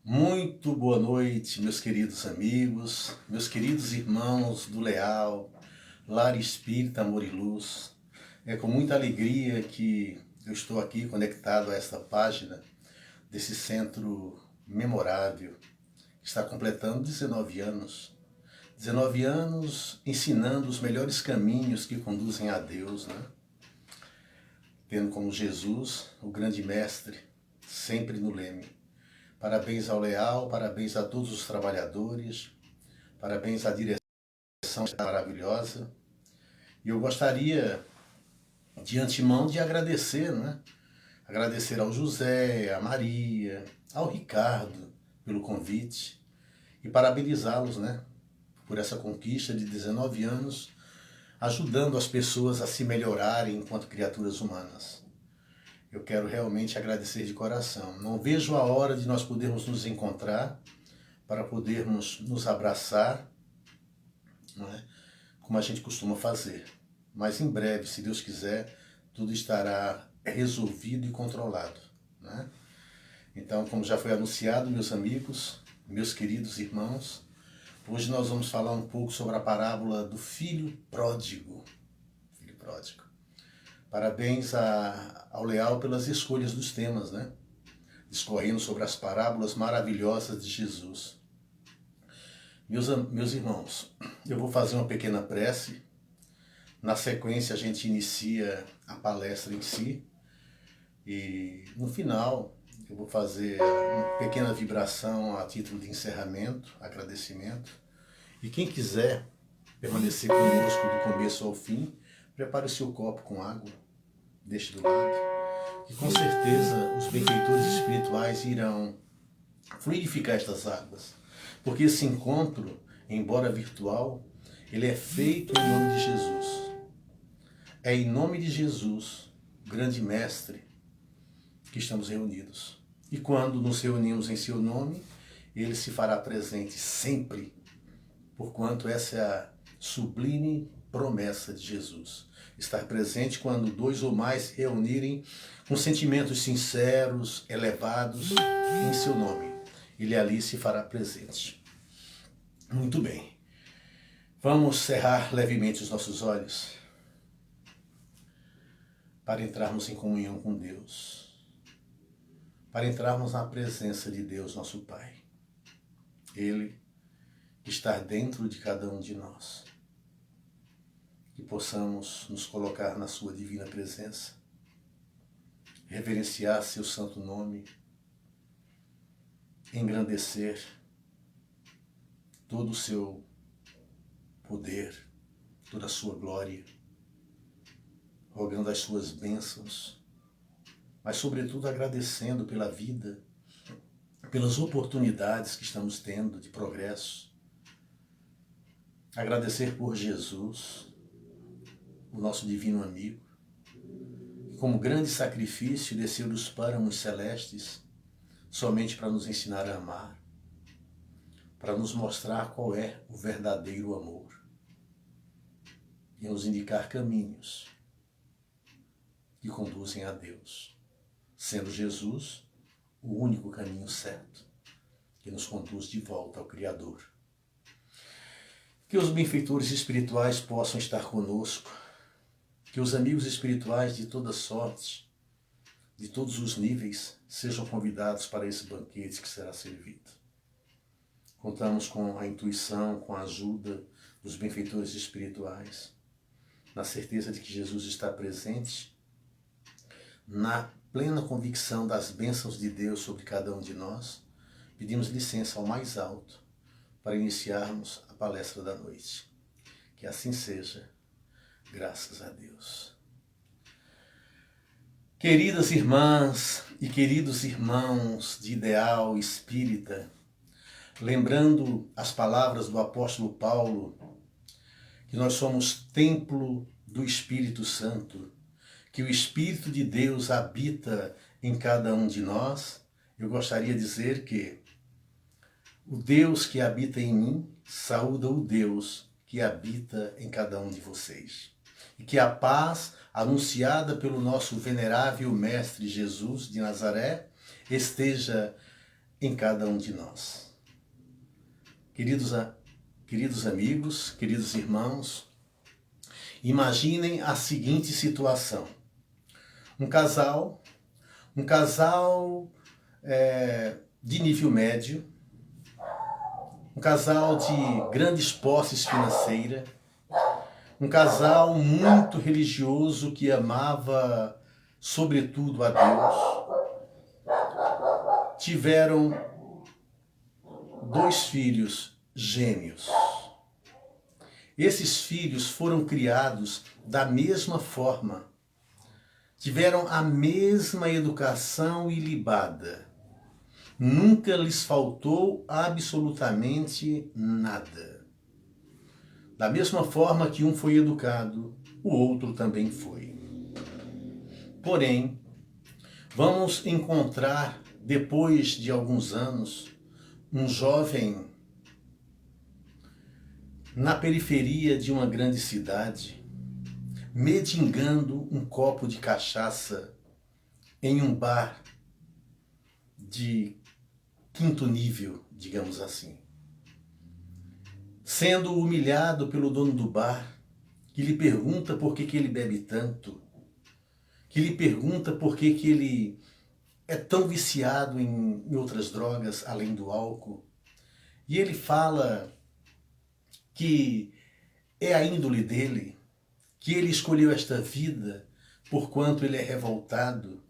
Muito boa noite, meus queridos amigos, meus queridos irmãos do Leal, Lar Espírita Amor e Luz. É com muita alegria que eu estou aqui conectado a esta página desse centro memorável, que está completando 19 anos. 19 anos ensinando os melhores caminhos que conduzem a Deus, né? Tendo como Jesus, o grande mestre, sempre no leme. Parabéns ao Leal, parabéns a todos os trabalhadores, parabéns à direção maravilhosa. E eu gostaria, de antemão, de agradecer, né? Agradecer ao José, à Maria, ao Ricardo pelo convite e parabenizá-los, né? Por essa conquista de 19 anos, ajudando as pessoas a se melhorarem enquanto criaturas humanas. Eu quero realmente agradecer de coração. Não vejo a hora de nós podermos nos encontrar para podermos nos abraçar, não é? Como a gente costuma fazer. Mas em breve, se Deus quiser, tudo estará resolvido e controlado, né? Então, como já foi anunciado, meus amigos, meus queridos irmãos, hoje nós vamos falar um pouco sobre a parábola do filho pródigo. Filho pródigo. Parabéns ao Leal pelas escolhas dos temas, né? Discorrendo sobre as parábolas maravilhosas de Jesus. Meus irmãos, eu vou fazer uma pequena prece. Na sequência, a gente inicia a palestra em si. E no final, eu vou fazer uma pequena vibração a título de encerramento, agradecimento. E quem quiser permanecer conosco do começo ao fim, prepare o seu copo com água, deixe do lado, e com certeza os benfeitores espirituais irão fluidificar estas águas, porque esse encontro, embora virtual, ele é feito em nome de Jesus. É em nome de Jesus, grande mestre, que estamos reunidos. E quando nos reunimos em seu nome, ele se fará presente sempre, porquanto essa é a sublime promessa de Jesus. Estar presente quando dois ou mais se reunirem com sentimentos sinceros, elevados, em seu nome. Ele ali se fará presente. Muito bem. Vamos cerrar levemente os nossos olhos para entrarmos em comunhão com Deus, para entrarmos na presença de Deus, nosso Pai. Ele que está dentro de cada um de nós. Que possamos nos colocar na sua divina presença, reverenciar seu santo nome, engrandecer todo o seu poder, toda a sua glória, rogando as suas bênçãos, mas sobretudo agradecendo pela vida, pelas oportunidades que estamos tendo de progresso, agradecer por Jesus, o nosso divino amigo, que como grande sacrifício desceu dos páramos celestes somente para nos ensinar a amar, para nos mostrar qual é o verdadeiro amor e nos indicar caminhos que conduzem a Deus, sendo Jesus o único caminho certo que nos conduz de volta ao Criador. Que os benfeitores espirituais possam estar conosco, que os amigos espirituais de toda sorte, de todos os níveis, sejam convidados para esse banquete que será servido. Contamos com a intuição, com a ajuda dos benfeitores espirituais, na certeza de que Jesus está presente, na plena convicção das bênçãos de Deus sobre cada um de nós. Pedimos licença ao mais alto para iniciarmos a palestra da noite. Que assim seja. Graças a Deus. Queridas irmãs e queridos irmãos de ideal espírita, lembrando as palavras do apóstolo Paulo, que nós somos templo do Espírito Santo, que o Espírito de Deus habita em cada um de nós, eu gostaria de dizer que o Deus que habita em mim saúda o Deus que habita em cada um de vocês. E que a paz anunciada pelo nosso venerável Mestre Jesus de Nazaré esteja em cada um de nós. Queridos amigos, queridos irmãos, imaginem a seguinte situação. Um casal de nível médio, um casal de grandes posses financeiras, um casal muito religioso que amava, sobretudo, a Deus. Tiveram 2 filhos gêmeos. Esses filhos foram criados da mesma forma, tiveram a mesma educação ilibada. Nunca lhes faltou absolutamente nada. Da mesma forma que um foi educado, o outro também foi. Porém, vamos encontrar, depois de alguns anos, um jovem na periferia de uma grande cidade, mendigando um copo de cachaça em um bar de 5º nível, digamos assim. Sendo humilhado pelo dono do bar, que lhe pergunta por que ele bebe tanto, que lhe pergunta por que ele é tão viciado em outras drogas além do álcool. E ele fala que é a índole dele, que ele escolheu esta vida porquanto ele é revoltado,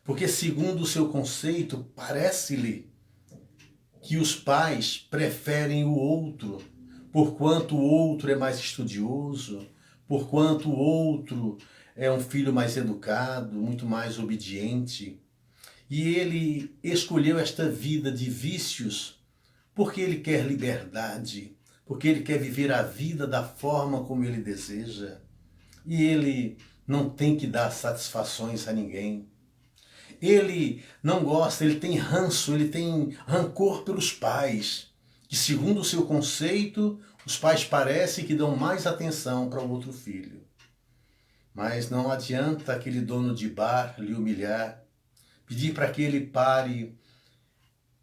porque segundo o seu conceito, parece-lhe que os pais preferem o outro, porquanto o outro é mais estudioso, porquanto o outro é um filho mais educado, muito mais obediente. E ele escolheu esta vida de vícios porque ele quer liberdade, porque ele quer viver a vida da forma como ele deseja. E ele não tem que dar satisfações a ninguém. Ele não gosta, ele tem ranço, ele tem rancor pelos pais, que segundo o seu conceito, os pais parecem que dão mais atenção para o outro filho. Mas não adianta aquele dono de bar lhe humilhar, pedir para que ele pare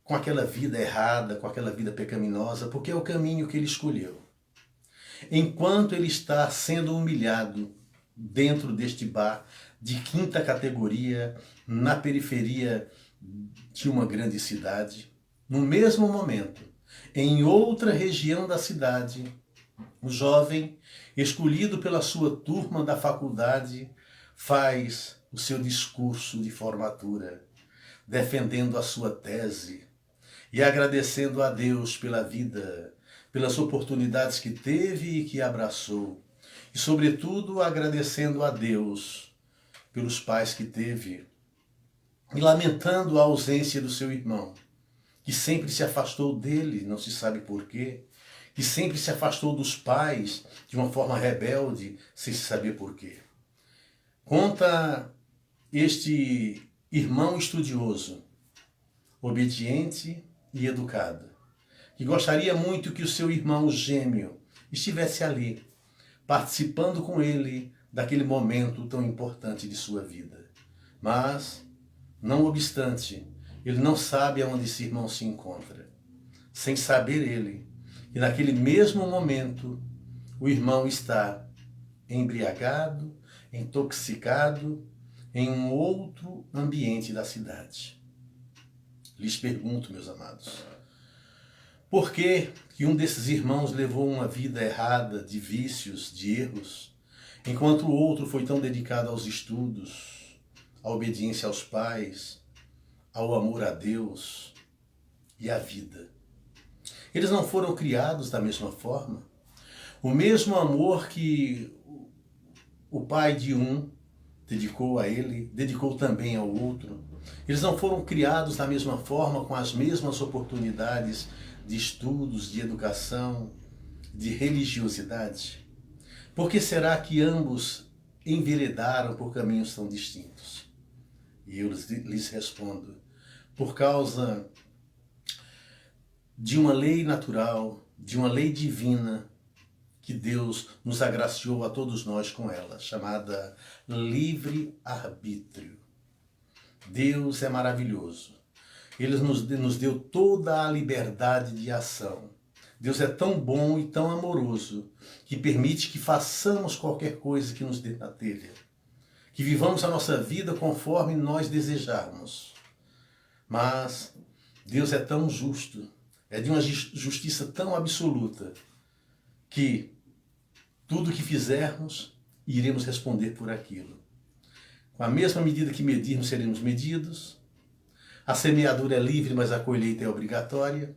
com aquela vida errada, com aquela vida pecaminosa, porque é o caminho que ele escolheu. Enquanto ele está sendo humilhado dentro deste bar de 5ª categoria, na periferia de uma grande cidade, no mesmo momento, em outra região da cidade, o jovem, escolhido pela sua turma da faculdade, faz o seu discurso de formatura, defendendo a sua tese e agradecendo a Deus pela vida, pelas oportunidades que teve e que abraçou, e sobretudo agradecendo a Deus pelos pais que teve, e lamentando a ausência do seu irmão, que sempre se afastou dele, não se sabe porquê, que sempre se afastou dos pais de uma forma rebelde, sem se saber porquê. Conta este irmão estudioso, obediente e educado, que gostaria muito que o seu irmão gêmeo estivesse ali, participando com ele daquele momento tão importante de sua vida. Mas, não obstante, ele não sabe aonde esse irmão se encontra. Sem saber ele, que naquele mesmo momento o irmão está embriagado, intoxicado, em um outro ambiente da cidade. Lhes pergunto, meus amados, por que um desses irmãos levou uma vida errada, de vícios, de erros, enquanto o outro foi tão dedicado aos estudos, à obediência aos pais, ao amor a Deus e à vida? Eles não foram criados da mesma forma? O mesmo amor que o pai de um dedicou a ele, dedicou também ao outro. Eles não foram criados da mesma forma, com as mesmas oportunidades de estudos, de educação, de religiosidade? Por que será que ambos enveredaram por caminhos tão distintos? E eu lhes respondo, por causa de uma lei natural, de uma lei divina, que Deus nos agraciou a todos nós com ela, chamada livre-arbítrio. Deus é maravilhoso. Ele nos deu toda a liberdade de ação. Deus é tão bom e tão amoroso que permite que façamos qualquer coisa que nos dê na telha. Que vivamos a nossa vida conforme nós desejarmos. Mas Deus é tão justo, é de uma justiça tão absoluta, que tudo que fizermos, iremos responder por aquilo. Com a mesma medida que medirmos, seremos medidos. A semeadura é livre, mas a colheita é obrigatória.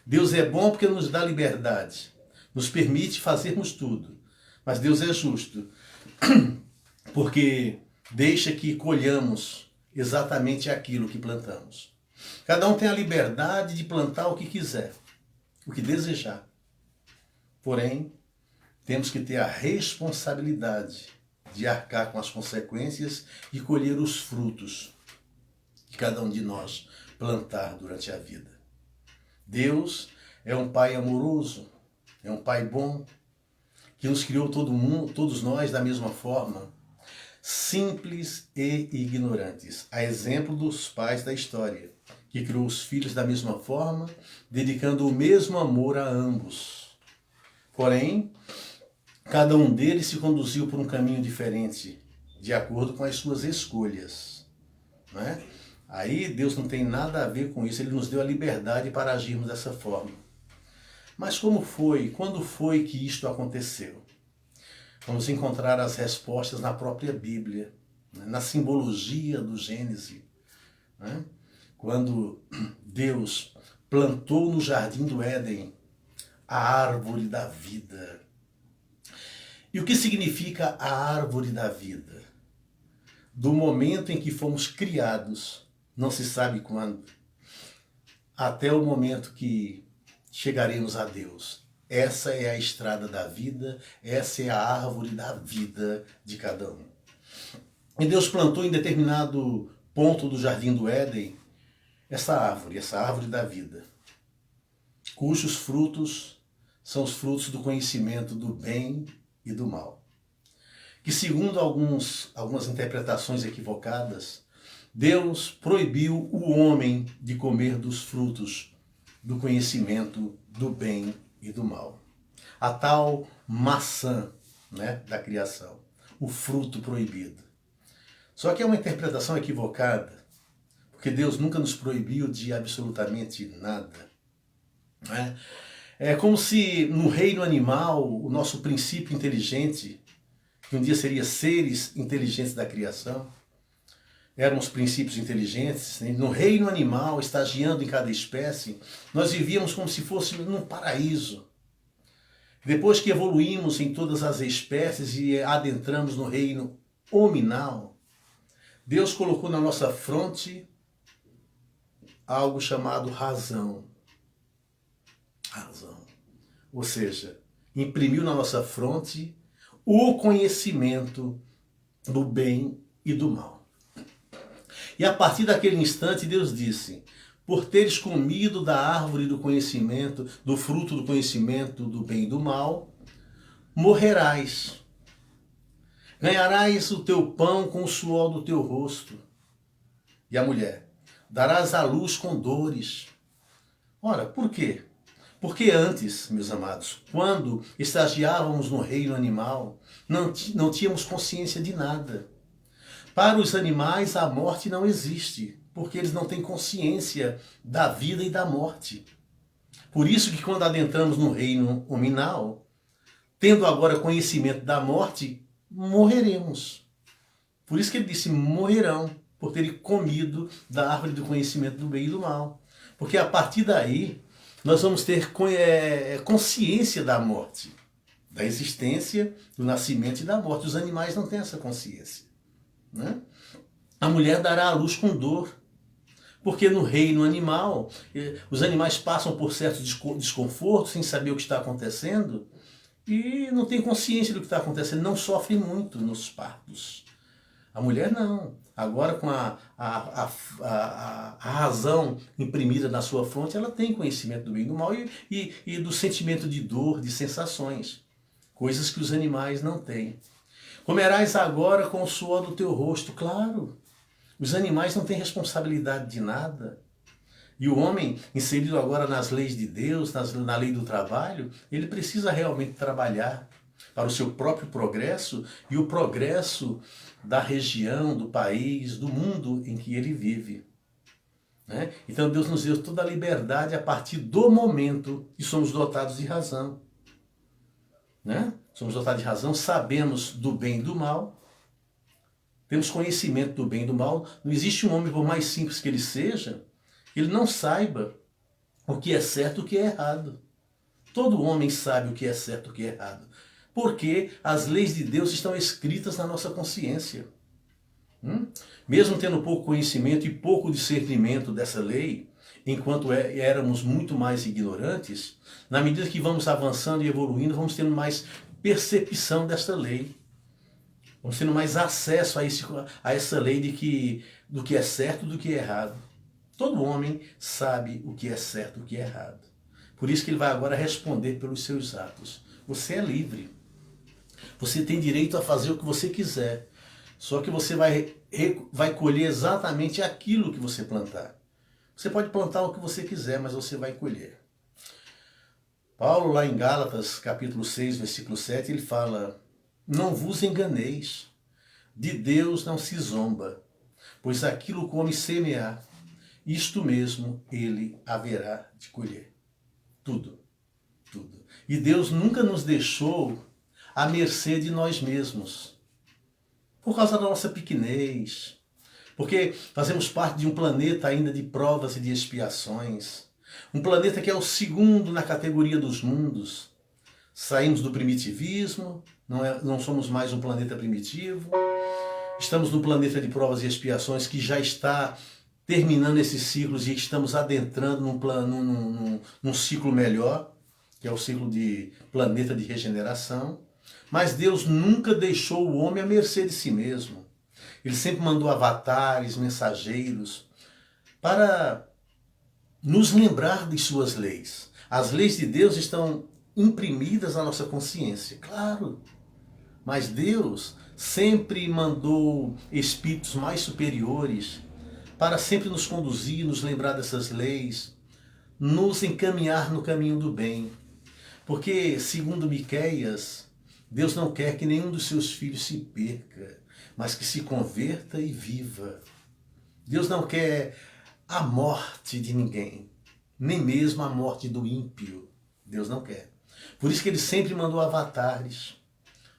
Deus é bom porque nos dá liberdade, nos permite fazermos tudo. Mas Deus é justo, porque deixa que colhamos exatamente aquilo que plantamos. Cada um tem a liberdade de plantar o que quiser, o que desejar. Porém, temos que ter a responsabilidade de arcar com as consequências e colher os frutos que cada um de nós plantar durante a vida. Deus é um Pai amoroso, é um Pai bom, que nos criou todo mundo, todos nós da mesma forma, simples e ignorantes, a exemplo dos pais da história, que criou os filhos da mesma forma, dedicando o mesmo amor a ambos. Porém, cada um deles se conduziu por um caminho diferente, de acordo com as suas escolhas, né? Aí Deus não tem nada a ver com isso, Ele nos deu a liberdade para agirmos dessa forma. Mas como foi, quando foi que isto aconteceu? Vamos encontrar as respostas na própria Bíblia, na simbologia do Gênesis, né? Quando Deus plantou no jardim do Éden a árvore da vida. E o que significa a árvore da vida? Do momento em que fomos criados, não se sabe quando, até o momento que chegaremos a Deus. Essa é a estrada da vida, essa é a árvore da vida de cada um. E Deus plantou em determinado ponto do jardim do Éden essa árvore da vida, cujos frutos são os frutos do conhecimento do bem e do mal. Que segundo algumas interpretações equivocadas, Deus proibiu o homem de comer dos frutos do conhecimento do bem e do mal. A tal maçã, né, da criação, o fruto proibido. Só que é uma interpretação equivocada, porque Deus nunca nos proibiu de absolutamente nada. Né? É como se no reino animal, o nosso princípio inteligente, que um dia seria seres inteligentes da criação, eram os princípios inteligentes, né? No reino animal, estagiando em cada espécie, nós vivíamos como se fôssemos num paraíso. Depois que evoluímos em todas as espécies e adentramos no reino hominal, Deus colocou na nossa fronte algo chamado razão. Razão. Ou seja, imprimiu na nossa fronte o conhecimento do bem e do mal. E a partir daquele instante Deus disse: por teres comido da árvore do conhecimento, do fruto do conhecimento do bem e do mal, morrerás. Ganharás o teu pão com o suor do teu rosto. E a mulher: darás à luz com dores. Ora, por quê? Porque antes, meus amados, quando estagiávamos no reino animal, não tínhamos consciência de nada. Para os animais, a morte não existe, porque eles não têm consciência da vida e da morte. Por isso que quando adentramos no reino hominal, tendo agora conhecimento da morte, morreremos. Por isso que ele disse: morrerão, por terem comido da árvore do conhecimento do bem e do mal. Porque a partir daí, nós vamos ter consciência da morte, da existência, do nascimento e da morte. Os animais não têm essa consciência. Né? A mulher dará à luz com dor, porque no reino animal, os animais passam por certos desconfortos sem saber o que está acontecendo e não tem consciência do que está acontecendo, não sofre muito nos partos. A mulher não. Agora, com a razão imprimida na sua fronte, ela tem conhecimento do bem e do mal e do sentimento de dor, de sensações, coisas que os animais não têm. Comerás agora com o suor do teu rosto. Claro, os animais não têm responsabilidade de nada. E o homem, inserido agora nas leis de Deus, na lei do trabalho, ele precisa realmente trabalhar para o seu próprio progresso e o progresso da região, do país, do mundo em que ele vive. Né? Então Deus nos deu toda a liberdade a partir do momento que somos dotados de razão. Né? Somos dotados de razão, sabemos do bem e do mal, temos conhecimento do bem e do mal. Não existe um homem, por mais simples que ele seja, que ele não saiba o que é certo e o que é errado. Todo homem sabe o que é certo e o que é errado. Porque as leis de Deus estão escritas na nossa consciência. Mesmo tendo pouco conhecimento e pouco discernimento dessa lei, enquanto éramos muito mais ignorantes, na medida que vamos avançando e evoluindo, vamos tendo mais percepção desta lei. Vamos tendo mais acesso a essa lei do que é certo e do que é errado. Todo homem sabe o que é certo e o que é errado. Por isso que ele vai agora responder pelos seus atos. Você é livre. Você tem direito a fazer o que você quiser. Só que você vai colher exatamente aquilo que você plantar. Você pode plantar o que você quiser, mas você vai colher. Paulo, lá em Gálatas, capítulo 6, versículo 7, ele fala: não vos enganeis, de Deus não se zomba, pois aquilo que o homem semear, isto mesmo ele haverá de colher. Tudo, tudo. E Deus nunca nos deixou à mercê de nós mesmos, por causa da nossa pequenez, porque fazemos parte de um planeta ainda de provas e de expiações, um planeta que é o segundo na categoria dos mundos. Saímos do primitivismo, não somos mais um planeta primitivo, estamos no planeta de provas e expiações que já está terminando esses ciclos e estamos adentrando num ciclo melhor, que é o ciclo de planeta de regeneração. Mas Deus nunca deixou o homem à mercê de si mesmo. Ele sempre mandou avatares, mensageiros, para nos lembrar de suas leis. As leis de Deus estão imprimidas na nossa consciência, claro. Mas Deus sempre mandou espíritos mais superiores para sempre nos conduzir, nos lembrar dessas leis, nos encaminhar no caminho do bem. Porque, segundo Miqueias, Deus não quer que nenhum dos seus filhos se perca, mas que se converta e viva. Deus não quer a morte de ninguém, nem mesmo a morte do ímpio. Deus não quer. Por isso que ele sempre mandou avatares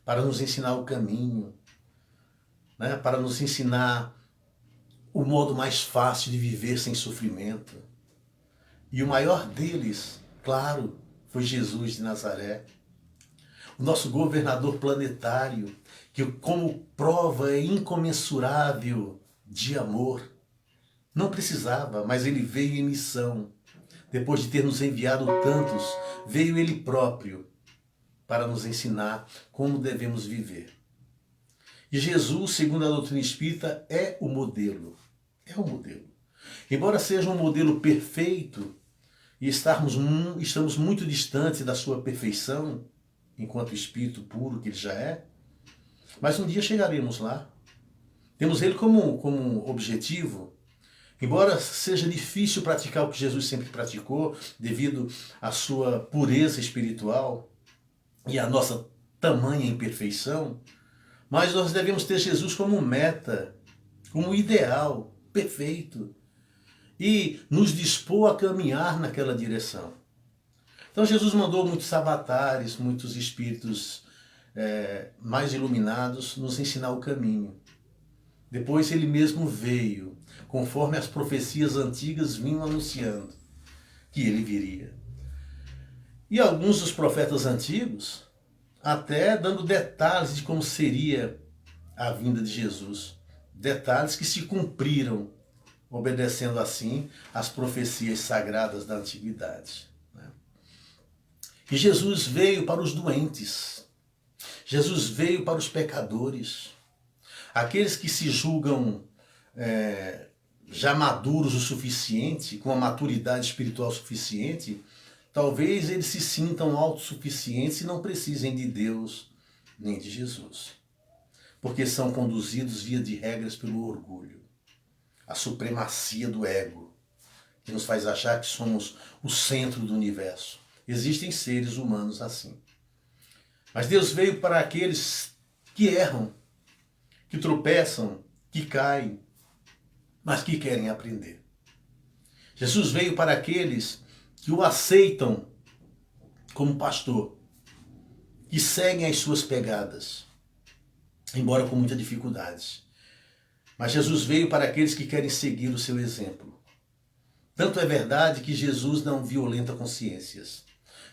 para nos ensinar o caminho, né? Para nos ensinar o modo mais fácil de viver sem sofrimento. E o maior deles, claro, foi Jesus de Nazaré, o nosso governador planetário, que como prova é incomensurável de amor, não precisava, mas ele veio em missão. Depois de ter nos enviado tantos, veio ele próprio para nos ensinar como devemos viver. E Jesus, segundo a doutrina espírita, é o modelo. É o modelo. Embora seja um modelo perfeito e estamos muito distantes da sua perfeição, enquanto espírito puro que ele já é, mas um dia chegaremos lá. Temos ele como objetivo. Embora seja difícil praticar o que Jesus sempre praticou, devido à sua pureza espiritual e à nossa tamanha imperfeição, mas nós devemos ter Jesus como meta, como ideal, perfeito, e nos dispor a caminhar naquela direção. Então Jesus mandou muitos avatares, muitos espíritos mais iluminados nos ensinar o caminho. Depois ele mesmo veio, conforme as profecias antigas vinham anunciando que ele viria. E alguns dos profetas antigos até dando detalhes de como seria a vinda de Jesus. Detalhes que se cumpriram, obedecendo assim às profecias sagradas da antiguidade. E Jesus veio para os doentes. Jesus veio para os pecadores. Aqueles que se julgam já maduros o suficiente, com a maturidade espiritual suficiente, talvez eles se sintam autossuficientes e não precisem de Deus nem de Jesus. Porque são conduzidos via de regras pelo orgulho, a supremacia do ego, que nos faz achar que somos o centro do universo. Existem seres humanos assim. Mas Deus veio para aqueles que erram, que tropeçam, que caem, mas que querem aprender. Jesus veio para aqueles que o aceitam como pastor, que seguem as suas pegadas, embora com muitas dificuldades. Mas Jesus veio para aqueles que querem seguir o seu exemplo. Tanto é verdade que Jesus não violenta consciências.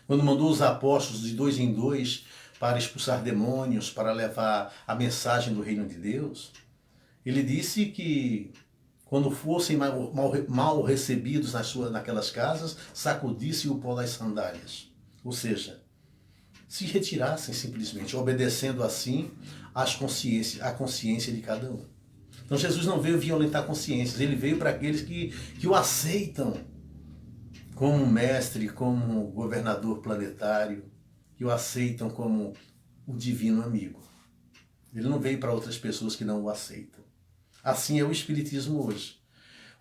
Quando mandou os apóstolos de 2 em 2 para expulsar demônios, para levar a mensagem do reino de Deus, ele disse que quando fossem mal recebidos naquelas casas, sacudissem o pó das sandálias. Ou seja, se retirassem simplesmente, obedecendo assim à consciência de cada um. Então Jesus não veio violentar consciências, ele veio para aqueles que o aceitam como mestre, como governador planetário, que o aceitam como o divino amigo. Ele não veio para outras pessoas que não o aceitam. Assim é o Espiritismo hoje.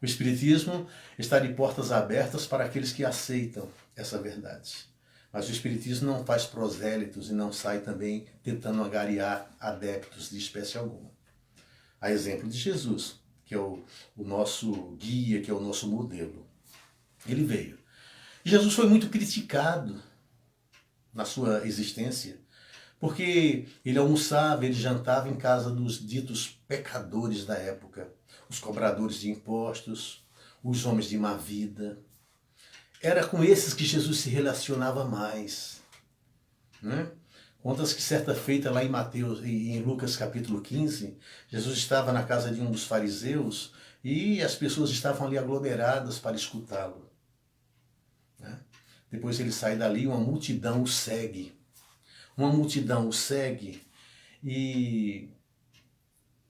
O Espiritismo está de portas abertas para aqueles que aceitam essa verdade. Mas o Espiritismo não faz prosélitos e não sai também tentando angariar adeptos de espécie alguma. A exemplo de Jesus, que é o nosso guia, que é o nosso modelo. Ele veio. E Jesus foi muito criticado na sua existência, porque ele almoçava, ele jantava em casa dos ditos pecadores da época, os cobradores de impostos, os homens de má vida. Era com esses que Jesus se relacionava mais, né? Conta-se que certa feita lá em Lucas capítulo 15, Jesus estava na casa de um dos fariseus e as pessoas estavam ali aglomeradas para escutá-lo, né? Depois ele sai dali, uma multidão o segue. Uma multidão o segue e,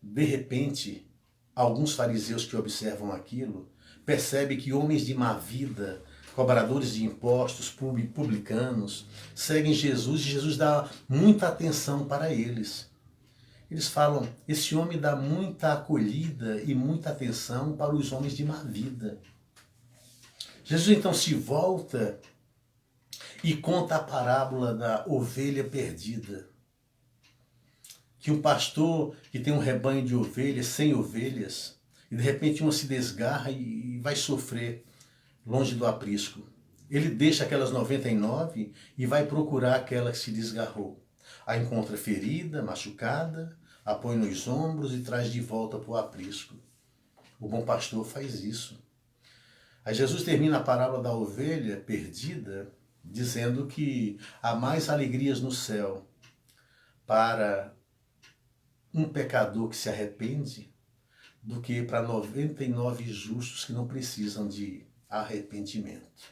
de repente, alguns fariseus que observam aquilo percebem que homens de má vida, cobradores de impostos, publicanos, seguem Jesus e Jesus dá muita atenção para eles. Eles falam, esse homem dá muita acolhida e muita atenção para os homens de má vida. Jesus então se volta e conta a parábola da ovelha perdida. Que um pastor que tem um rebanho de ovelhas, 100 ovelhas, e de repente uma se desgarra e vai sofrer longe do aprisco. Ele deixa aquelas 99 e vai procurar aquela que se desgarrou. A encontra ferida, machucada, a põe nos ombros e traz de volta para o aprisco. O bom pastor faz isso. Aí Jesus termina a parábola da ovelha perdida dizendo que há mais alegrias no céu para um pecador que se arrepende do que para 99 justos que não precisam de arrependimento.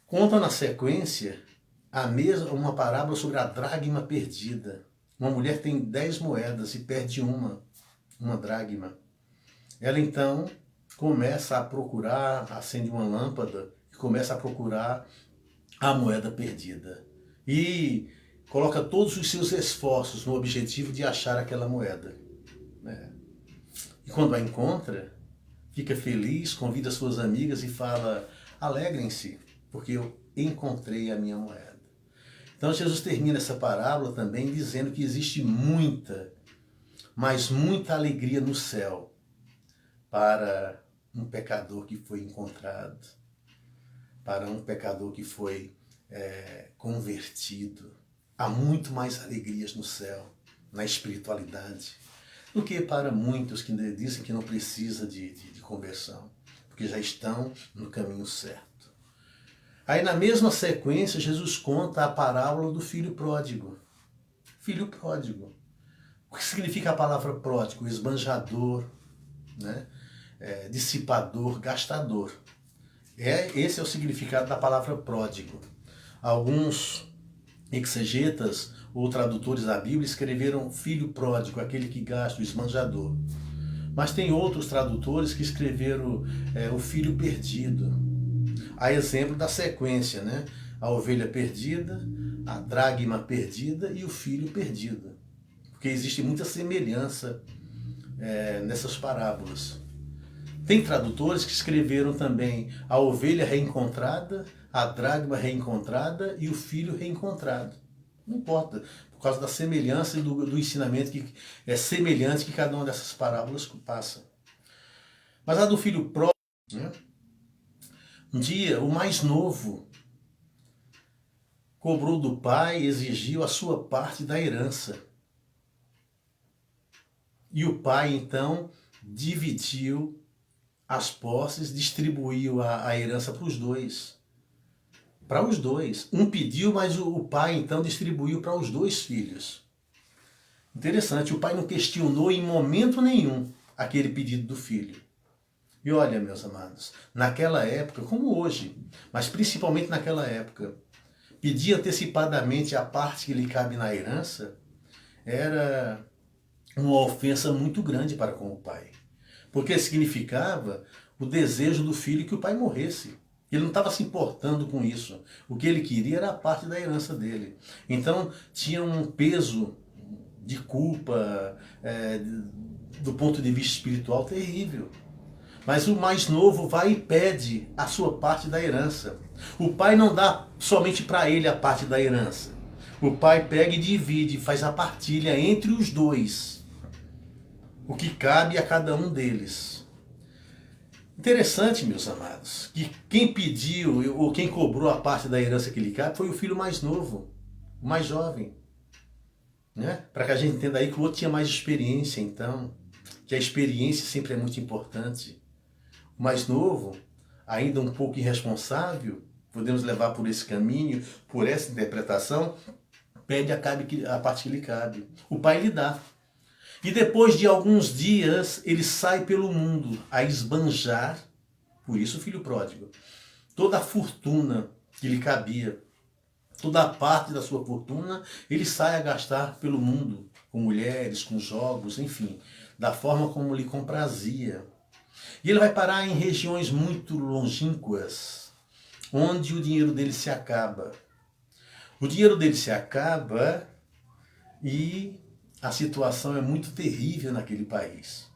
Conta na sequência uma parábola sobre a dracma perdida. Uma mulher tem 10 moedas e perde uma dracma. Ela então começa a procurar, acende uma lâmpada e começa a procurar a moeda perdida. E coloca todos os seus esforços no objetivo de achar aquela moeda. E quando a encontra, fica feliz, convida suas amigas e fala, alegrem-se, porque eu encontrei a minha moeda. Então Jesus termina essa parábola também dizendo que existe muita, mas muita alegria no céu para um pecador que foi encontrado, para um pecador que foi convertido. Há muito mais alegrias no céu, na espiritualidade, do que para muitos que dizem que não precisa de conversão, porque já estão no caminho certo. Aí na mesma sequência, Jesus conta a parábola do filho pródigo. Filho pródigo. O que significa a palavra pródigo? Esbanjador, né? Dissipador, gastador. Esse é o significado da palavra pródigo. Alguns exegetas ou tradutores da Bíblia escreveram filho pródigo, aquele que gasta, o esbanjador. Mas tem outros tradutores que escreveram o filho perdido. A exemplo da sequência, né? A ovelha perdida, a dracma perdida e o filho perdido. Porque existe muita semelhança nessas parábolas. Tem tradutores que escreveram também a ovelha reencontrada, a dracma reencontrada e o filho reencontrado. Não importa, por causa da semelhança e do ensinamento que é semelhante que cada uma dessas parábolas passa. Mas a do filho pródigo, né? Um dia, o mais novo cobrou do pai e exigiu a sua parte da herança. E o pai, então, dividiu as posses, distribuiu a herança para os dois. Para os dois. Um pediu, mas o pai, então, distribuiu para os dois filhos. Interessante, o pai não questionou em momento nenhum aquele pedido do filho. E olha, meus amados, naquela época, como hoje, mas principalmente naquela época, pedir antecipadamente a parte que lhe cabe na herança era uma ofensa muito grande para com o pai. Porque significava o desejo do filho que o pai morresse. Ele não estava se importando com isso. O que ele queria era a parte da herança dele. Então tinha um peso de culpa, do ponto de vista espiritual, terrível. Mas o mais novo vai e pede a sua parte da herança. O pai não dá somente para ele a parte da herança. O pai pega e divide, faz a partilha entre os dois. O que cabe a cada um deles. Interessante, meus amados, que quem pediu ou quem cobrou a parte da herança que lhe cabe foi o filho mais novo, o mais jovem. Né? Para que a gente entenda aí que o outro tinha mais experiência, então, que a experiência sempre é muito importante. O mais novo, ainda um pouco irresponsável, podemos levar por esse caminho, por essa interpretação, pede a parte que lhe cabe. O pai lhe dá. E depois de alguns dias, ele sai pelo mundo a esbanjar, por isso o filho pródigo, toda a fortuna que lhe cabia, toda a parte da sua fortuna, ele sai a gastar pelo mundo, com mulheres, com jogos, enfim, da forma como lhe comprazia. E ele vai parar em regiões muito longínquas, onde o dinheiro dele se acaba. O dinheiro dele se acaba e a situação é muito terrível naquele país.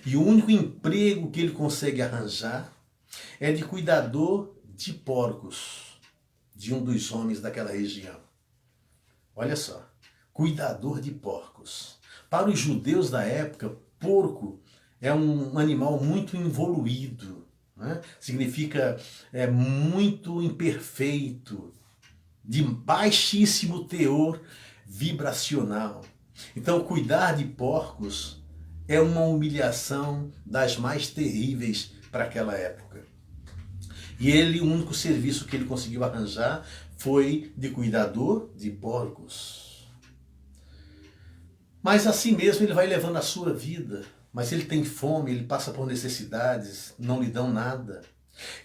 E o único emprego que ele consegue arranjar é de cuidador de porcos, de um dos homens daquela região. Olha só, cuidador de porcos. Para os judeus da época, porco é um animal muito involuído, né? Significa muito imperfeito, de baixíssimo teor vibracional. Então, cuidar de porcos é uma humilhação das mais terríveis para aquela época. E ele, o único serviço que ele conseguiu arranjar foi de cuidador de porcos. Mas assim mesmo ele vai levando a sua vida. Mas ele tem fome, ele passa por necessidades, não lhe dão nada.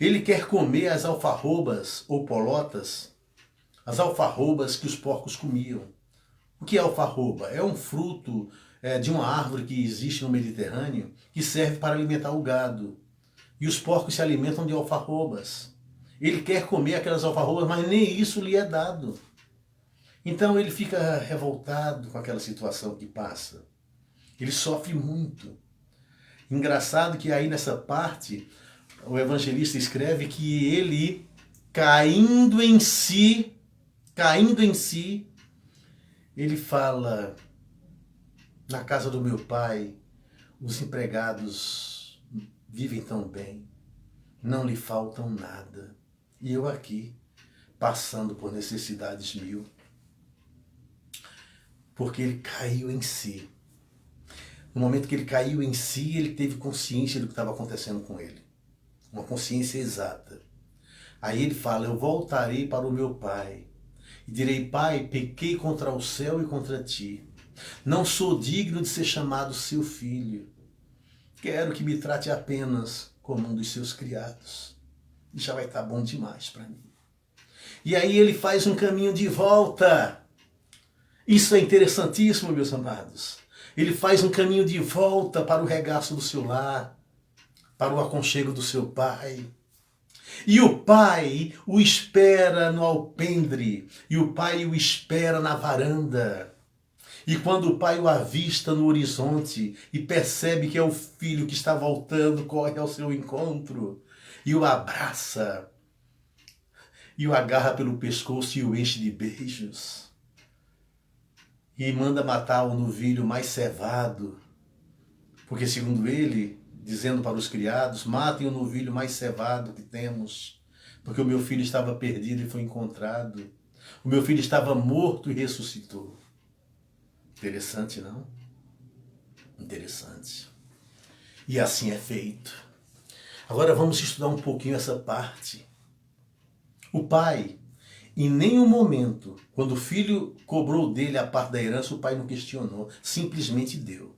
Ele quer comer as alfarrobas ou polotas, as alfarrobas que os porcos comiam. O que é alfarroba? É um fruto de uma árvore que existe no Mediterrâneo que serve para alimentar o gado. E os porcos se alimentam de alfarrobas. Ele quer comer aquelas alfarrobas, mas nem isso lhe é dado. Então ele fica revoltado com aquela situação que passa. Ele sofre muito. Engraçado que aí nessa parte, o evangelista escreve que ele, caindo em si, ele fala: na casa do meu pai, os empregados vivem tão bem, não lhe faltam nada. E eu aqui, passando por necessidades mil. Porque ele caiu em si. No momento que ele caiu em si, ele teve consciência do que estava acontecendo com ele. Uma consciência exata. Aí ele fala: eu voltarei para o meu pai e direi: pai, pequei contra o céu e contra ti. Não sou digno de ser chamado seu filho. Quero que me trate apenas como um dos seus criados. E já vai estar bom demais para mim. E aí ele faz um caminho de volta. Isso é interessantíssimo, meus amados. Ele faz um caminho de volta para o regaço do seu lar, para o aconchego do seu pai. E o pai o espera no alpendre, e o pai o espera na varanda. E quando o pai o avista no horizonte e percebe que é o filho que está voltando, corre ao seu encontro e o abraça, e o agarra pelo pescoço e o enche de beijos. E manda matar o novilho mais cevado, porque segundo ele, dizendo para os criados, matem o novilho mais cevado que temos, porque o meu filho estava perdido e foi encontrado. O meu filho estava morto e ressuscitou. Interessante, não? Interessante. E assim é feito. Agora vamos estudar um pouquinho essa parte. O pai, em nenhum momento, quando o filho cobrou dele a parte da herança, o pai não questionou, simplesmente deu.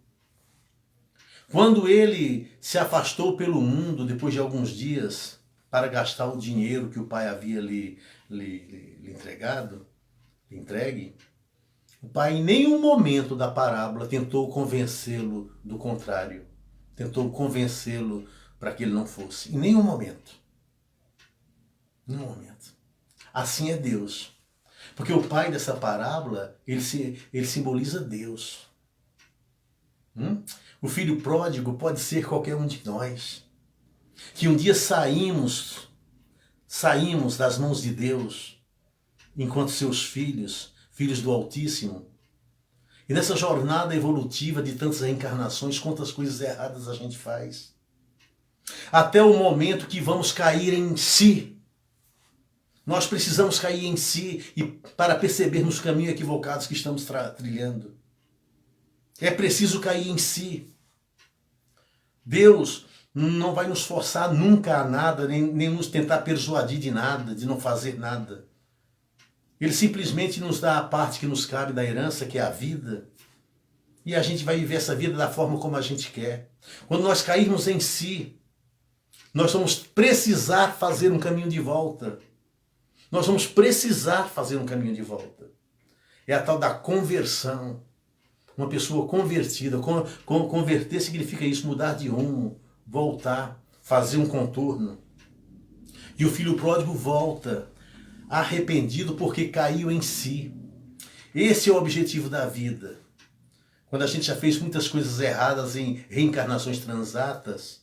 Quando ele se afastou pelo mundo, depois de alguns dias, para gastar o dinheiro que o pai havia lhe entregue, o pai em nenhum momento da parábola tentou convencê-lo do contrário. Tentou convencê-lo para que ele não fosse. Em nenhum momento. Em nenhum momento. Assim é Deus. Porque o pai dessa parábola, ele simboliza Deus. O filho pródigo pode ser qualquer um de nós. Que um dia saímos das mãos de Deus, enquanto seus filhos do Altíssimo. E nessa jornada evolutiva de tantas reencarnações, quantas coisas erradas a gente faz. Até o momento que vamos cair em si. Nós precisamos cair em si e para percebermos os caminhos equivocados que estamos trilhando. É preciso cair em si. Deus não vai nos forçar nunca a nada, nem nos tentar persuadir de nada, de não fazer nada. Ele simplesmente nos dá a parte que nos cabe da herança, que é a vida. E a gente vai viver essa vida da forma como a gente quer. Quando nós cairmos em si, nós vamos precisar fazer um caminho de volta. Nós vamos precisar fazer um caminho de volta. É a tal da conversão. Uma pessoa convertida. Converter significa isso, mudar de rumo, voltar, fazer um contorno. E o filho pródigo volta, arrependido porque caiu em si. Esse é o objetivo da vida. Quando a gente já fez muitas coisas erradas em reencarnações transatas,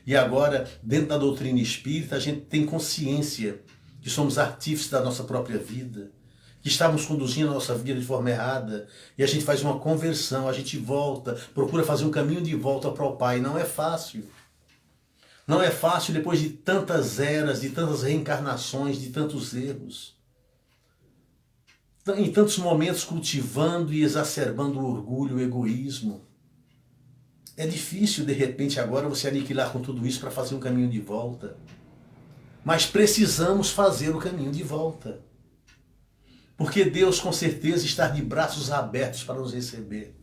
e agora, dentro da doutrina espírita, a gente tem consciência que somos artífices da nossa própria vida, que estávamos conduzindo a nossa vida de forma errada, e a gente faz uma conversão, a gente volta, procura fazer um caminho de volta para o Pai. Não é fácil. Não é fácil depois de tantas eras, de tantas reencarnações, de tantos erros. Em tantos momentos cultivando e exacerbando o orgulho, o egoísmo. É difícil, de repente, agora você aniquilar com tudo isso para fazer um caminho de volta. Mas precisamos fazer o caminho de volta. Porque Deus, com certeza, está de braços abertos para nos receber.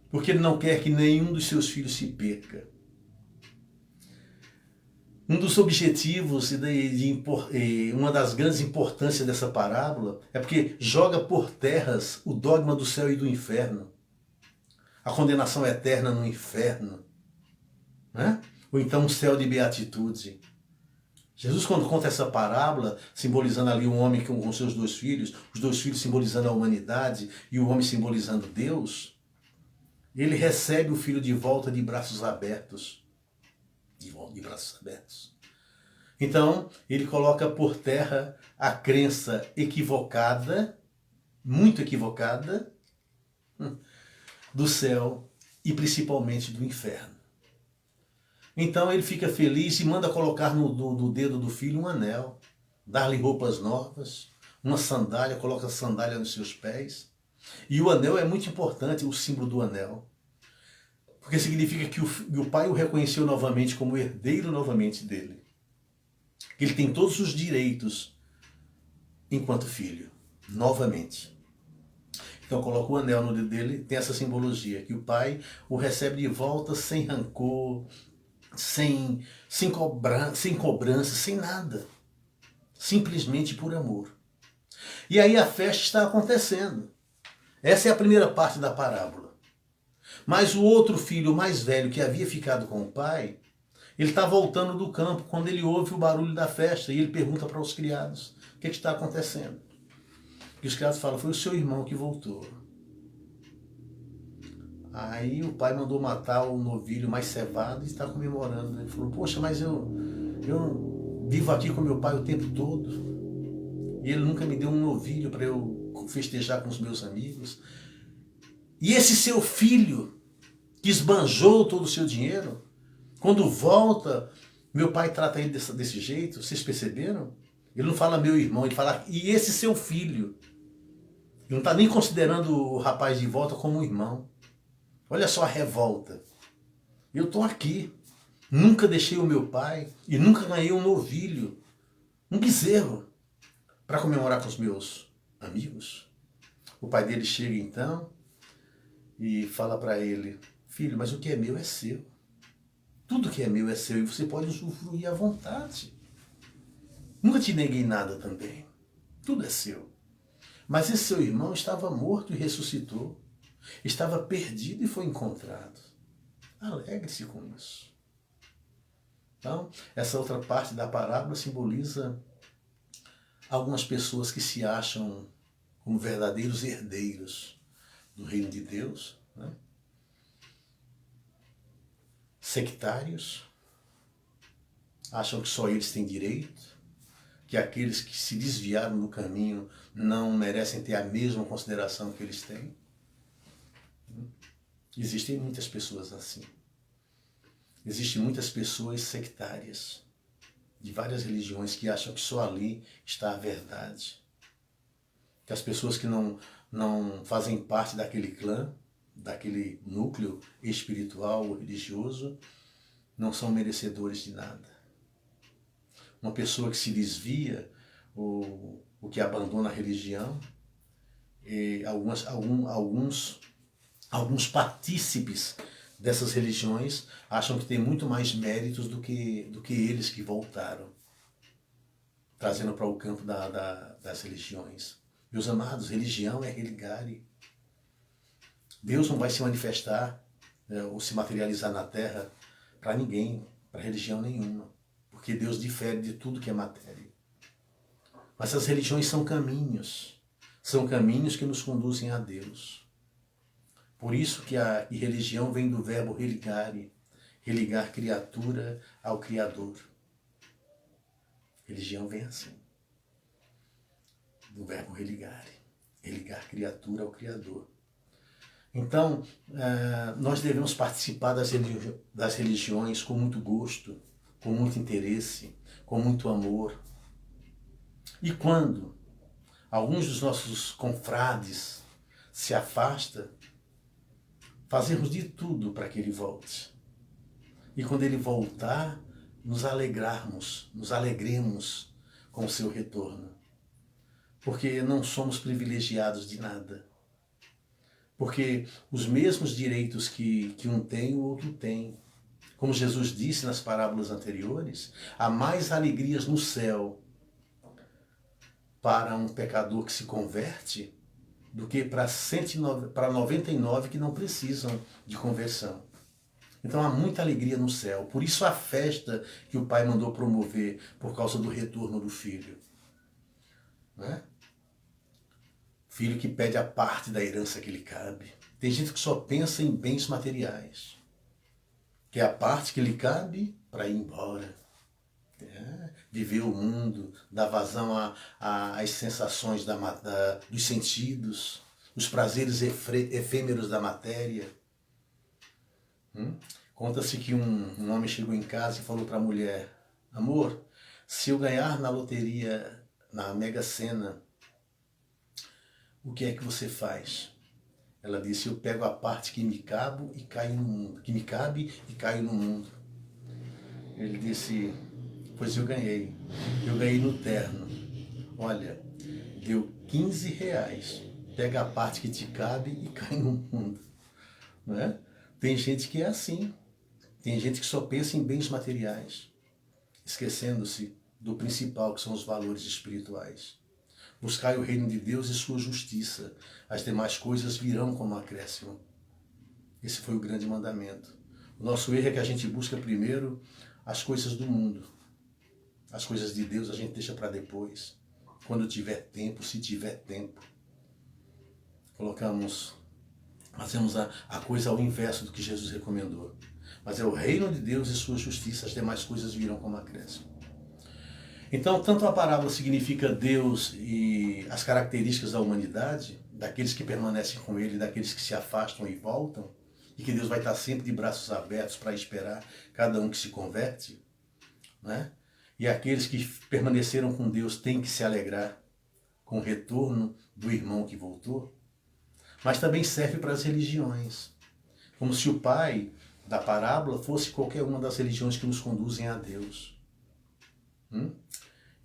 Porque Ele não quer que nenhum dos seus filhos se perca. Um dos objetivos e uma das grandes importâncias dessa parábola é porque joga por terras o dogma do céu e do inferno. A condenação eterna no inferno. Né? Ou então um céu de beatitude. Jesus, quando conta essa parábola, simbolizando ali um homem com seus dois filhos, os dois filhos simbolizando a humanidade e o homem simbolizando Deus, ele recebe o filho de volta de braços abertos. De braços abertos. Então, ele coloca por terra a crença equivocada, muito equivocada, do céu e principalmente do inferno. Então ele fica feliz e manda colocar no dedo do filho um anel, dar-lhe roupas novas, uma sandália, coloca a sandália nos seus pés. E o anel é muito importante, o símbolo do anel. Porque significa que o pai o reconheceu novamente como herdeiro novamente dele. Ele tem todos os direitos enquanto filho, novamente. Então coloca o anel no dedo dele, tem essa simbologia, que o pai o recebe de volta sem rancor, sem cobrança, sem nada. Simplesmente por amor. E aí a festa está acontecendo. Essa é a primeira parte da parábola. Mas o outro filho, o mais velho, que havia ficado com o pai, ele está voltando do campo quando ele ouve o barulho da festa e ele pergunta para os criados: o que está acontecendo? Porque os criados falam, foi o seu irmão que voltou. Aí o pai mandou matar o novilho mais cevado e está comemorando. Ele falou, poxa, mas eu vivo aqui com meu pai o tempo todo e ele nunca me deu um novilho para eu festejar com os meus amigos. E esse seu filho que esbanjou todo o seu dinheiro, quando volta, meu pai trata ele desse jeito, vocês perceberam? Ele não fala meu irmão, ele fala, e esse seu filho? Ele não está nem considerando o rapaz de volta como um irmão. Olha só a revolta. Eu estou aqui, nunca deixei o meu pai e nunca ganhei um novilho, um bezerro, para comemorar com os meus amigos. O pai dele chega então e fala para ele, filho, mas o que é meu é seu. Tudo que é meu é seu e você pode usufruir à vontade. Nunca te neguei nada também. Tudo é seu. Mas esse seu irmão estava morto e ressuscitou. Estava perdido e foi encontrado. Alegre-se com isso. Então, essa outra parte da parábola simboliza algumas pessoas que se acham como verdadeiros herdeiros do reino de Deus, né? Sectários, acham que só eles têm direito, que aqueles que se desviaram do caminho não merecem ter a mesma consideração que eles têm. Existem muitas pessoas assim. Existem muitas pessoas sectárias, de várias religiões, que acham que só ali está a verdade. Que as pessoas que não fazem parte daquele clã, daquele núcleo espiritual ou religioso, não são merecedores de nada. Uma pessoa que se desvia, ou que abandona a religião, e alguns partícipes dessas religiões acham que tem muito mais méritos do que eles que voltaram, trazendo para o campo das religiões. Meus amados, religião é religare. Deus não vai se manifestar, né, ou se materializar na terra para ninguém, para religião nenhuma, porque Deus difere de tudo que é matéria. Mas as religiões são caminhos que nos conduzem a Deus. Por isso que a religião vem do verbo religare, religar criatura ao Criador. Religião vem assim, do verbo religare, religar criatura ao Criador. Então, nós devemos participar das religiões com muito gosto, com muito interesse, com muito amor. E quando alguns dos nossos confrades se afastam, fazemos de tudo para que ele volte. E quando ele voltar, nos alegremos com o seu retorno. Porque não somos privilegiados de nada. Porque os mesmos direitos que um tem, o outro tem. Como Jesus disse nas parábolas anteriores, há mais alegrias no céu para um pecador que se converte do que para 99 que não precisam de conversão. Então há muita alegria no céu. Por isso a festa que o Pai mandou promover por causa do retorno do Filho. Né? Filho que pede a parte da herança que lhe cabe. Tem gente que só pensa em bens materiais. Que é a parte que lhe cabe para ir embora. Viver o mundo, dar vazão às sensações dos sentidos, os prazeres efêmeros da matéria. Conta-se que um homem chegou em casa e falou para a mulher, amor, se eu ganhar na loteria, na Mega Sena, o que é que você faz? Ela disse, eu pego a parte que me cabe e caio no mundo. Que me cabe e caio no mundo. Ele disse, pois eu ganhei. Eu ganhei no terno. Olha, deu 15 reais. Pega a parte que te cabe e cai no mundo. Não é? Tem gente que é assim. Tem gente que só pensa em bens materiais, esquecendo-se do principal, que são os valores espirituais. Buscai o reino de Deus e sua justiça. As demais coisas virão como acréscimo. Esse foi o grande mandamento. O nosso erro é que a gente busca primeiro as coisas do mundo. As coisas de Deus a gente deixa para depois. Quando tiver tempo, se tiver tempo. fazemos a coisa ao inverso do que Jesus recomendou. Mas é o reino de Deus e sua justiça, as demais coisas virão como acréscimo. Então, tanto a parábola significa Deus e as características da humanidade, daqueles que permanecem com Ele, daqueles que se afastam e voltam, e que Deus vai estar sempre de braços abertos para esperar cada um que se converte, né? E aqueles que permaneceram com Deus têm que se alegrar com o retorno do irmão que voltou, mas também serve para as religiões, como se o pai da parábola fosse qualquer uma das religiões que nos conduzem a Deus.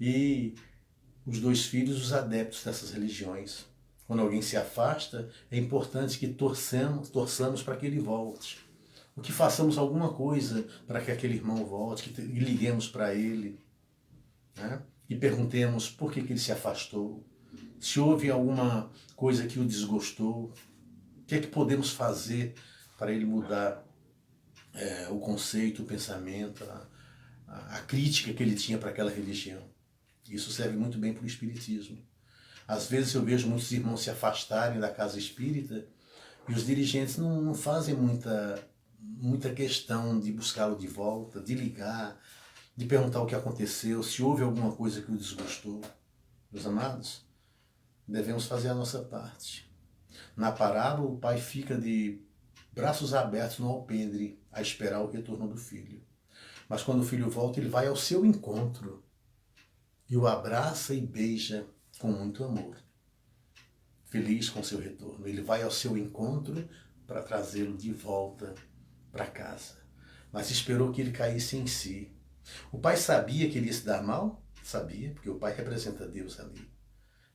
E os dois filhos, os adeptos dessas religiões. Quando alguém se afasta, é importante que torçamos para que ele volte. Ou que façamos alguma coisa para que aquele irmão volte, que liguemos para ele, né? E perguntemos por que ele se afastou, se houve alguma coisa que o desgostou, o que é que podemos fazer para ele mudar o conceito, o pensamento, a crítica que ele tinha para aquela religião. Isso serve muito bem para o espiritismo. Às vezes eu vejo muitos irmãos se afastarem da casa espírita e os dirigentes não fazem muita questão de buscá-lo de volta, de ligar, de perguntar o que aconteceu, se houve alguma coisa que o desgostou. Meus amados, devemos fazer a nossa parte. Na parábola, o pai fica de braços abertos no alpendre a esperar o retorno do filho. Mas quando o filho volta, ele vai ao seu encontro e o abraça e beija com muito amor. Feliz com seu retorno. Ele vai ao seu encontro para trazê-lo de volta para casa. Mas esperou que ele caísse em si. O pai sabia que ele ia se dar mal? Sabia, porque o pai representa Deus ali.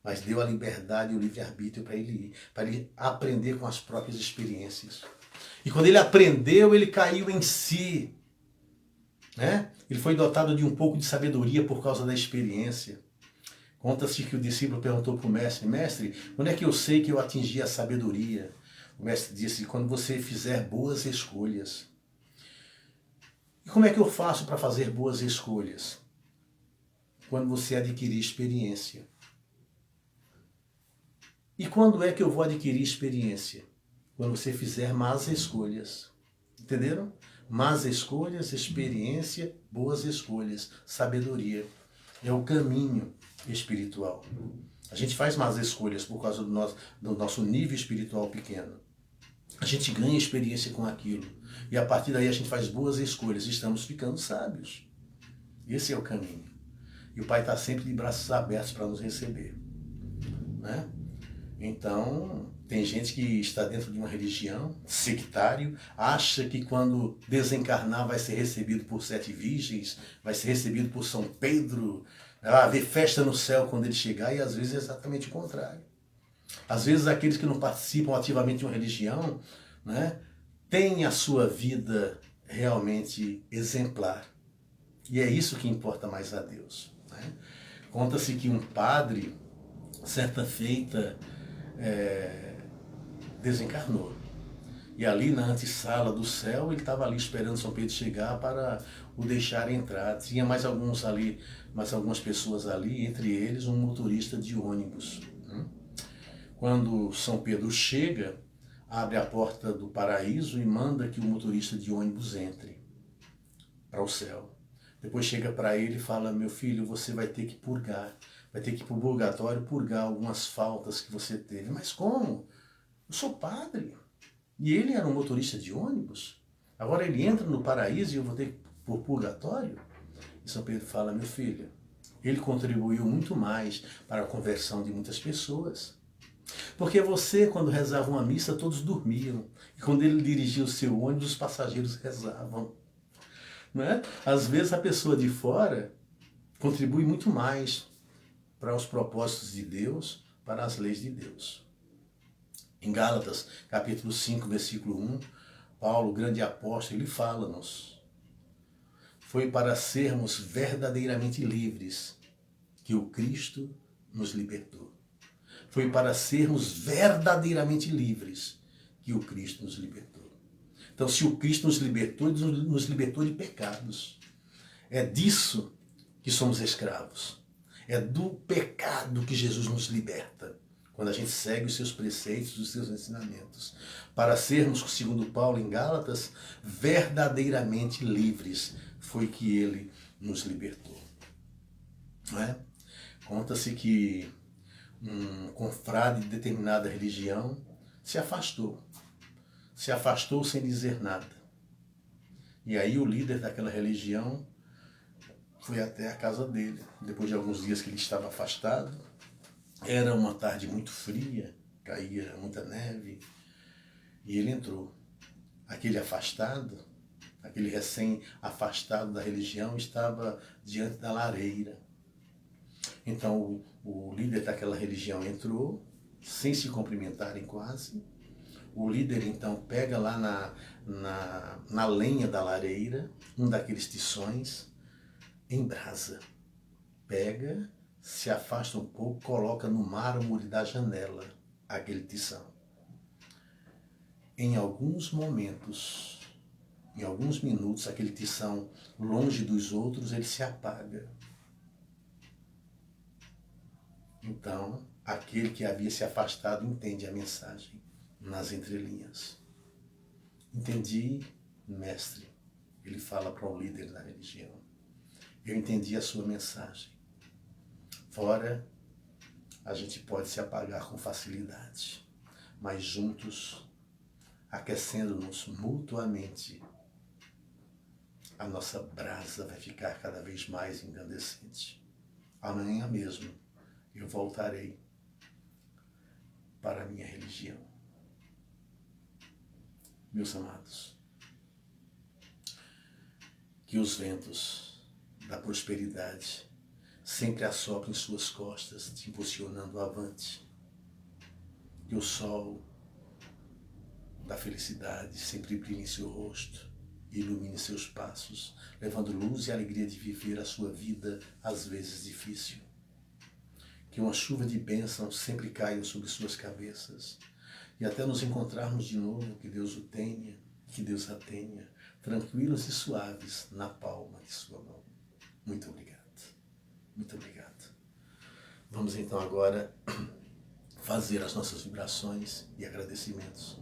Mas deu a liberdade e o livre-arbítrio para ele ir, para ele aprender com as próprias experiências. E quando ele aprendeu, ele caiu em si, né? Ele foi dotado de um pouco de sabedoria por causa da experiência. Conta-se que o discípulo perguntou para o mestre: mestre, quando é que eu sei que eu atingi a sabedoria? O mestre disse: quando você fizer boas escolhas. E como é que eu faço para fazer boas escolhas? Quando você adquirir experiência. E quando é que eu vou adquirir experiência? Quando você fizer más escolhas. Entenderam? Más escolhas, experiência, boas escolhas, sabedoria. É o caminho espiritual. A gente faz más escolhas por causa do nosso nível espiritual pequeno. A gente ganha experiência com aquilo. E a partir daí a gente faz boas escolhas. Estamos ficando sábios. Esse é o caminho. E o Pai está sempre de braços abertos para nos receber, né? Então, tem gente que está dentro de uma religião, sectário, acha que quando desencarnar vai ser recebido por 7 virgens, vai ser recebido por São Pedro, vai haver festa no céu quando ele chegar, e às vezes é exatamente o contrário. Às vezes aqueles que não participam ativamente de uma religião, né, têm a sua vida realmente exemplar. E é isso que importa mais a Deus, né? Conta-se que um padre, certa feita, desencarnou. E ali na antessala do céu, ele estava ali esperando São Pedro chegar para o deixar entrar. Tinha mais algumas pessoas ali, entre eles um motorista de ônibus. Quando São Pedro chega, abre a porta do paraíso e manda que o motorista de ônibus entre para o céu. Depois chega para ele e fala: meu filho, você vai ter que purgar. Vai ter que ir para o purgatório purgar algumas faltas que você teve. Mas como? Eu sou padre. E ele era um motorista de ônibus. Agora ele entra no paraíso e eu vou ter que ir para o purgatório? E São Pedro fala: meu filho, ele contribuiu muito mais para a conversão de muitas pessoas. Porque você, quando rezava uma missa, todos dormiam. E quando ele dirigia o seu ônibus, os passageiros rezavam. Não é? Às vezes a pessoa de fora contribui muito mais para os propósitos de Deus, para as leis de Deus. Em Gálatas, capítulo 5, versículo 1, Paulo, grande apóstolo, ele fala-nos: foi para sermos verdadeiramente livres que o Cristo nos libertou. Foi para sermos verdadeiramente livres que o Cristo nos libertou. Então, se o Cristo nos libertou, ele nos libertou de pecados. É disso que somos escravos. É do pecado que Jesus nos liberta. quando a gente segue os seus preceitos, os seus ensinamentos, para sermos, segundo Paulo em Gálatas, verdadeiramente livres, foi que ele nos libertou. Não é? Conta-se que um confrade de determinada religião se afastou sem dizer nada. E aí o líder daquela religião foi até a casa dele, depois de alguns dias que ele estava afastado. Era uma tarde muito fria, caía muita neve, e ele entrou. Aquele afastado, aquele recém-afastado da religião, estava diante da lareira. Então o líder daquela religião entrou, sem se cumprimentarem quase. O líder então pega lá na lenha da lareira, um daqueles tições, em brasa. Pega, se afasta um pouco, coloca no mármore da janela aquele tição. Em alguns momentos, em alguns minutos, aquele tição, longe dos outros, ele se apaga. Então, aquele que havia se afastado entende a mensagem nas entrelinhas. Entendi, mestre, ele fala para o líder da religião. Eu entendi a sua mensagem. Fora, a gente pode se apagar com facilidade, mas juntos, aquecendo-nos mutuamente, a nossa brasa vai ficar cada vez mais incandescente. Amanhã mesmo eu voltarei para a minha religião. Meus amados, que os ventos da prosperidade sempre assoprem suas costas, te impulsionando avante. Que o sol da felicidade sempre brilhe em seu rosto e ilumine seus passos, levando luz e alegria de viver a sua vida, às vezes difícil. Que uma chuva de bênçãos sempre caia sobre suas cabeças, e até nos encontrarmos de novo, que Deus o tenha, que Deus a tenha, tranquilos e suaves na palma de sua mão. Muito obrigado. Muito obrigado. Vamos então agora fazer as nossas vibrações e agradecimentos.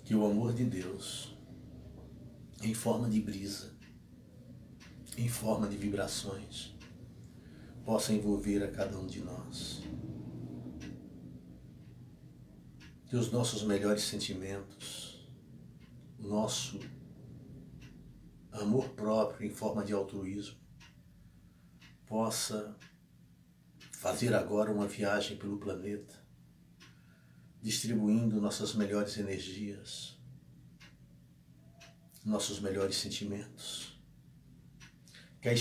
Que o amor de Deus, em forma de brisa, em forma de vibrações, possa envolver a cada um de nós. Que os nossos melhores sentimentos, o nosso amor próprio em forma de altruísmo, possa fazer agora uma viagem pelo planeta, distribuindo nossas melhores energias, nossos melhores sentimentos. Que a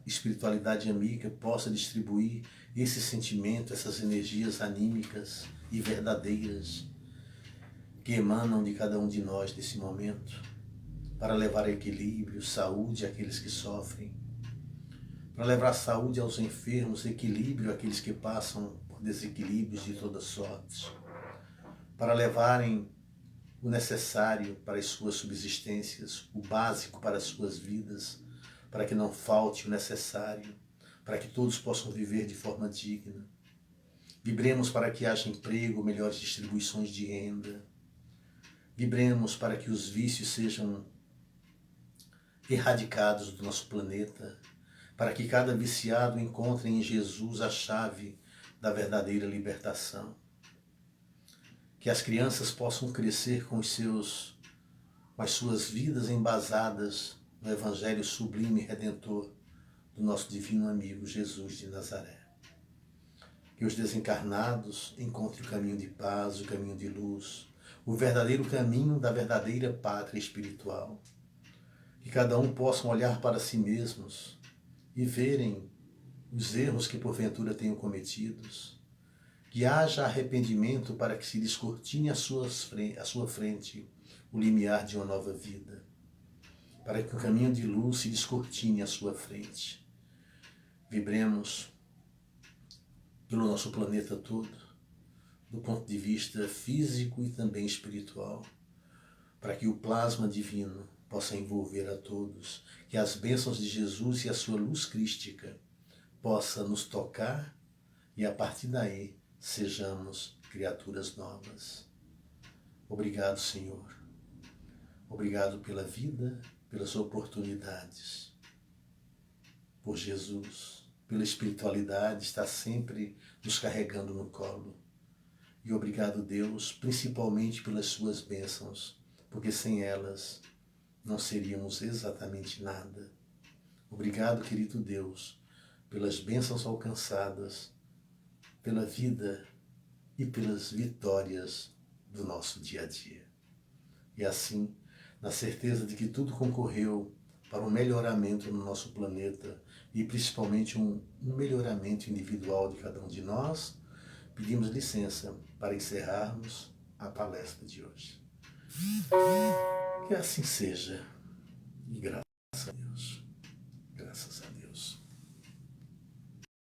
espiritualidade amiga possa distribuir esse sentimento, essas energias anímicas e verdadeiras que emanam de cada um de nós nesse momento, para levar equilíbrio, saúde àqueles que sofrem, para levar saúde aos enfermos, equilíbrio àqueles que passam por desequilíbrios de toda sorte, para levarem o necessário para as suas subsistências, o básico para as suas vidas, para que não falte o necessário, para que todos possam viver de forma digna. Vibremos para que haja emprego, melhores distribuições de renda. Vibremos para que os vícios sejam erradicados do nosso planeta, para que cada viciado encontre em Jesus a chave da verdadeira libertação. Que as crianças possam crescer com as suas vidas embasadas no Evangelho sublime e redentor do nosso divino amigo Jesus de Nazaré. Que os desencarnados encontrem o caminho de paz, o caminho de luz, o verdadeiro caminho da verdadeira pátria espiritual. Que cada um possa olhar para si mesmos e verem os erros que porventura tenham cometidos. Que haja arrependimento para que se descortine à sua frente o limiar de uma nova vida. Para que o caminho de luz se descortine à sua frente. Vibremos pelo nosso planeta todo, do ponto de vista físico e também espiritual, para que o plasma divino possa envolver a todos, que as bênçãos de Jesus e a sua luz crística possa nos tocar e a partir daí sejamos criaturas novas. Obrigado, Senhor. Obrigado pela vida, pelas oportunidades, por Jesus, pela espiritualidade, está sempre nos carregando no colo. E obrigado, Deus, principalmente pelas suas bênçãos, porque sem elas não seríamos exatamente nada. Obrigado, querido Deus, pelas bênçãos alcançadas, pela vida e pelas vitórias do nosso dia a dia. E assim, na certeza de que tudo concorreu para um melhoramento no nosso planeta e principalmente um melhoramento individual de cada um de nós, pedimos licença para encerrarmos a palestra de hoje. Que assim seja, e graças a Deus.